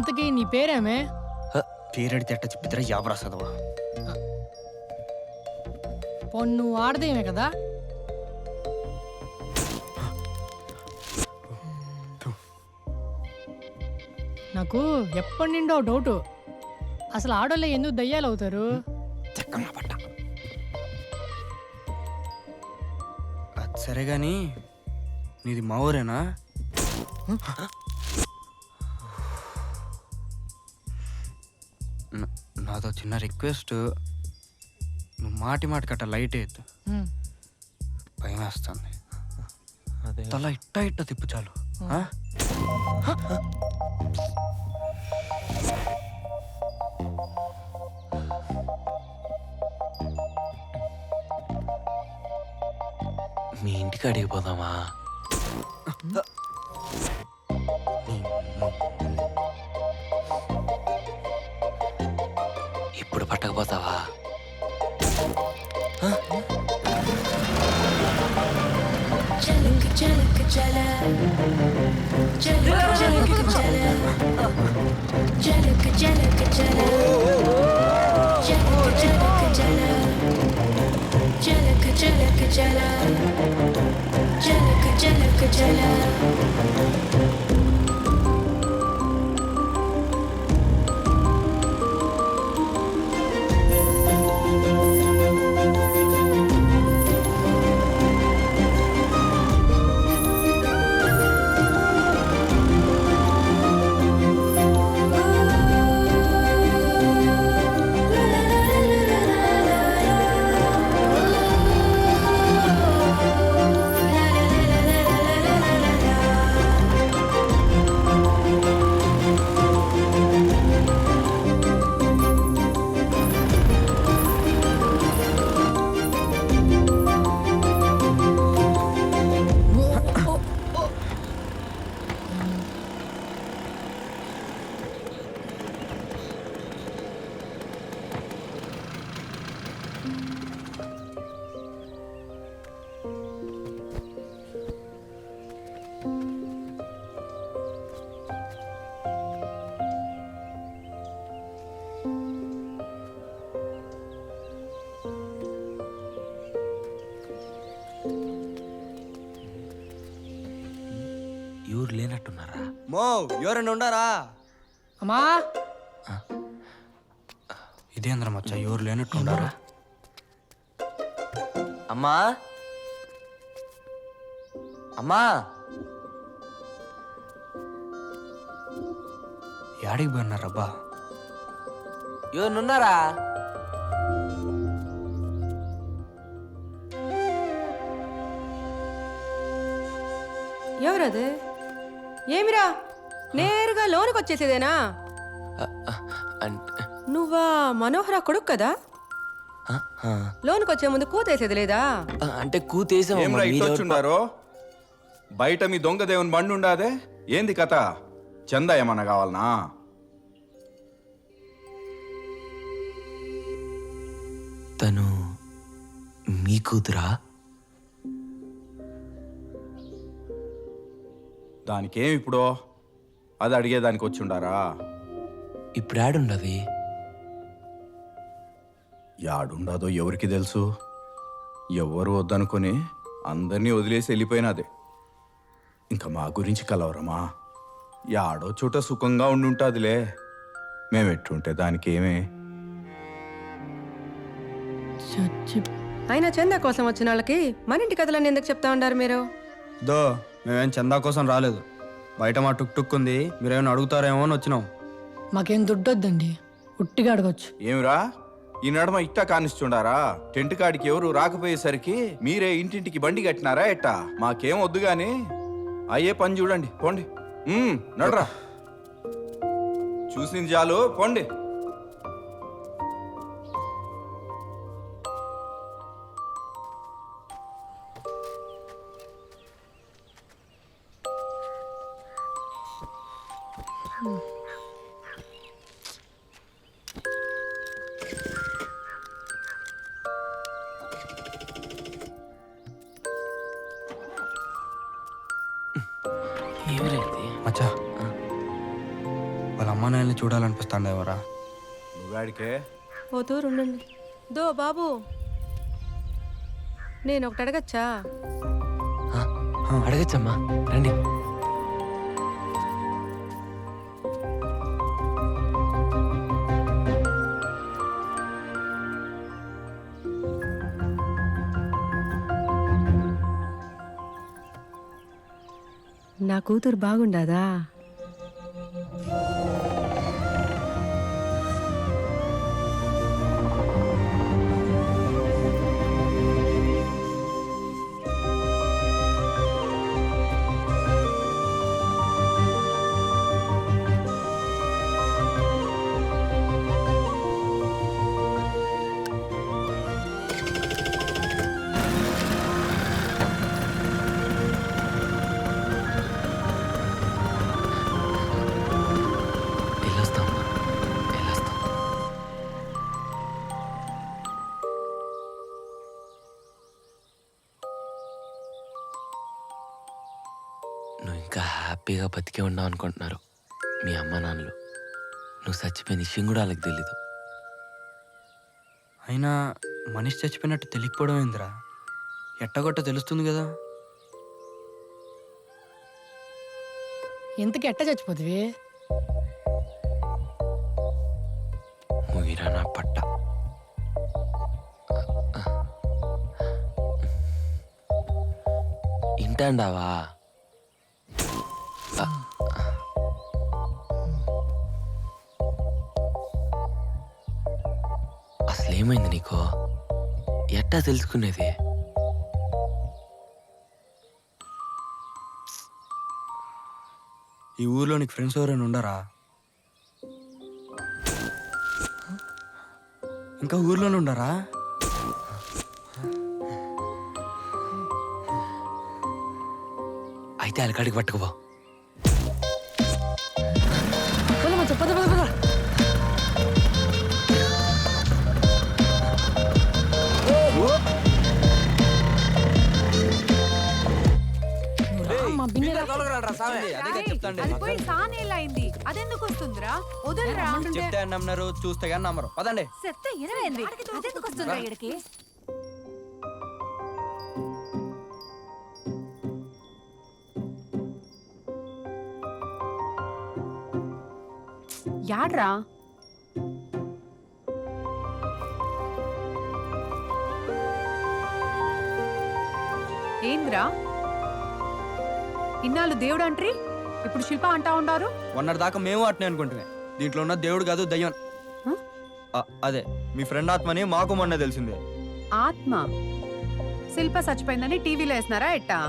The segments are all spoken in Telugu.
ఇంతకీ నీ పేరేమే? పేరెడితే ఎట్ట చెప్పిద్దరా యావరా చదవా? పొన్ను ఆడదేమే కదా? నాకు ఎప్పటి నిండో డౌటు, అసలు ఆడోళ్ళే ఎందుకు దయ్యాలు అవుతారు? పట్ట అది సరే గాని నీది మా ఊరేనా? నాతో చిన్న రిక్వెస్ట్, నువ్వు మాటి కట్ట లైట్ ఎత్తు, భయం వేస్తుంది. తల ఇట్ట తిప్పు చాలు. మీ ఇంటికి అడిగిపోదామా? ఇప్పుడు పట్టకపోతావా? చలక్ చలక్ చల చలక్ చలక్ చల చలక్ చలక్ చల చలక్ చలక్ చల చలక్ చలక్ చల చలక్ చలక్ చల ఎవరు లేనట్టున్నారా? మో ఎవరైనా ఉండారా? అమ్మా ఇదేంద్ర మచ్చ, ఎవరు లేనట్టుండారా? అమ్మా అమ్మా, యాడికి పోయినారబ్బా? ఎవరున్నారా? ఎవరది? ఏమిరా, నేరుగా లోనికి వచ్చేసేదేనా? నువ్వా మనోహర కొడుకు కదా? లోనికి వచ్చే ముందు కూతేసేది లేదా? అంటే కూతేసాం. బయట మీ దొంగ దేవుని బండి ఉండాదే, ఏంది కథ? చందా ఏమన్నా కావాలనా? తను మీ కూతురా? దానికేం ఇప్పుడు? అది అడిగేదానికి వచ్చి ఉండారా? ఇప్పుడు యాడుండది? యాడుండదో ఎవరికి తెలుసు? ఎవ్వరు వద్దనుకొని అందరినీ వదిలేసి వెళ్ళిపోయినదే. ఇంకా మా గురించి కలవరమా? యాడో చోట సుఖంగా ఉండుంటాదిలే. మేమెట్టుంటే దానికేమే? అయినా చందా కోసం వచ్చిన వాళ్ళకి మన ఇంటి కథలన్నీ ఎందుకు చెప్తా ఉండారు మీరు? దో మేమేం చందా కోసం రాలేదు. బయట మా టుక్ టుక్ ఉంది, మీరేమైనా అడుగుతారేమో అని వచ్చినాం. మాకేం దుడ్డొద్దండి, ఉట్టిగా అడగొచ్చు. ఏమిరా ఈ నడమ ఇట్టా కానిస్తుండారా? టెంట్ కాడికి ఎవరు రాకపోయేసరికి మీరే ఇంటింటికి బండి కట్టినారా ఎట్టా? మాకేం వద్దు గాని అయ్యే పని చూడండి, పోండి. నడరా, చూసింది చాలు, పోండి. మచ్చా వాళ్ళ అమ్మ నాయల్ని చూడాలనిపిస్తాండి ఎవరా. నువ్వాడికే ఓ తూరు ఉండండి. దో బాబు, నేను ఒకటి అడగచ్చా? అడగచ్చమ్మా, రండి. నా కూతురు బాగుండాదా? వెళ్ళొస్తామమ్మా, వెళ్ళొస్తాం. నువ్వు ఇంకా హ్యాపీగా బతికే ఉన్నావు అనుకుంటున్నారు మీ అమ్మ నాన్నలు. నువ్వు చచ్చిపోయిన విషయం కూడా వాళ్ళకి తెలీదు. అయినా మనిషి చచ్చిపోయినట్టు తెలియకపోవడం ఏందిరా? ఎట్టగొట్ట తెలుస్తుంది కదా. ఇంతకి ఎట్ట చచ్చిపోతుంది? ముగిరా నా పట్ట. ఇంటాండావా? అసలేమైంది నీకు? ఎట్టా తెలుసుకునేది? ఈ ఊర్లో నీకు ఫ్రెండ్స్ ఎవరైనా ఉండరా? ఇంకా ఊర్లోనే ఉండరా? అయితే అలకాడికి పట్టుకుపో. పద పద పద. మా బిన్నె అదెందుకు వస్తుందిరా? వదలరా. చెప్తే నమ్మరు, చూస్తే కానీ నమ్మరు. పదండి. చెప్తే ఇరవేంది? అదెందుకు వస్తుందిరా ఇక్కడికి? యాడ్రా? ఏంద్రా ఇన్నాళ్ళు దేవుడు అంట్రీ, ఇప్పుడు శిల్ప అంటా ఉండారు. మొన్నటి దాకా మేము అట్నే అనుకుంటున్నాం. దీంట్లో ఉన్న దేవుడు కాదు, దయ్యం. అదే మీ ఫ్రెండ్ ఆత్మని మాకు మొన్న తెలిసిందే. ఆత్మ? శిల్ప చచ్చిపోయిందని టీవీలో వేసినారా ఎట్టా?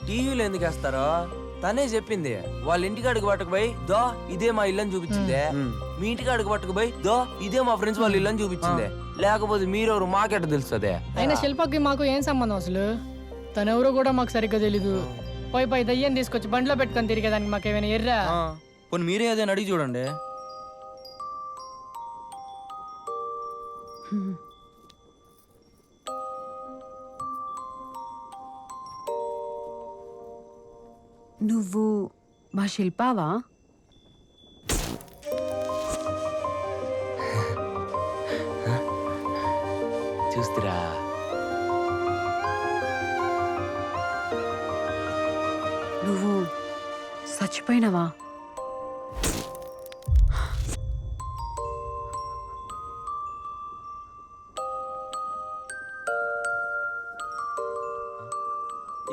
టీవీలో ఎందుకు వేస్తారో? తనే చెప్పింది. వాళ్ళ ఇంటికి అడుగు పట్టుకుపోయి దో ఇదే మా ఇల్లు అని చూపించిందే. మీ ఇంటికి అడుగు పట్టుకుపోయి దో ఇదే మా ఫ్రెండ్స్ వాళ్ళ ఇల్లు అని చూపించిందే. లేకపోతే మీరెవరు మాకెట తెలుస్తుంది? అయినా శిల్పకి మాకు ఏం సంబంధం అసలు? తనెవరో కూడా మాకు సరిగ్గా తెలీదు. పోయి పోయి దయ్యం తీసుకొచ్చి బండిలో పెట్టుకొని తిరిగేదానికి మాకేమైనా ఎర్రా? పోనీ మీరే అదే అడిగి చూడండి. నువ్వు మా శిల్పావా? చూస్తురా? నువ్వు చచ్చిపోయినవా?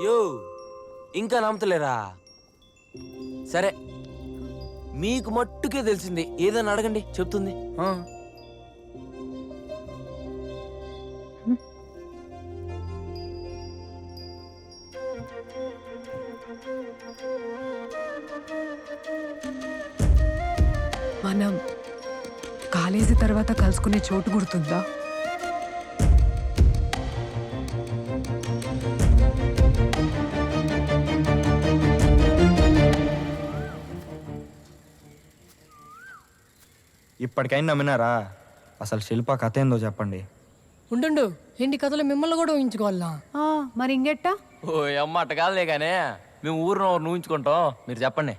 యో ఇంకా నమ్మతలేరా? సరే మీకు మట్టుకే తెలిసింది. ఏదైనా అడగండి, చెప్తుంది. మనం కాలేజీ తర్వాత కలుసుకునే చోటు గుర్తుందా? ఇప్పటికైనా నమ్మినారా? అసలు శిల్ప కథ ఏందో చెప్పండి. ఉండు, ఏంటి కథలు మిమ్మల్ని కూడా ఊహించుకోవాలా? మరి ఇంకెట్టా? ఓ అమ్మ అట్ట కాదులే కానీ మేము ఊరిని ఊహించుకుంటాం. మీరు చెప్పండి.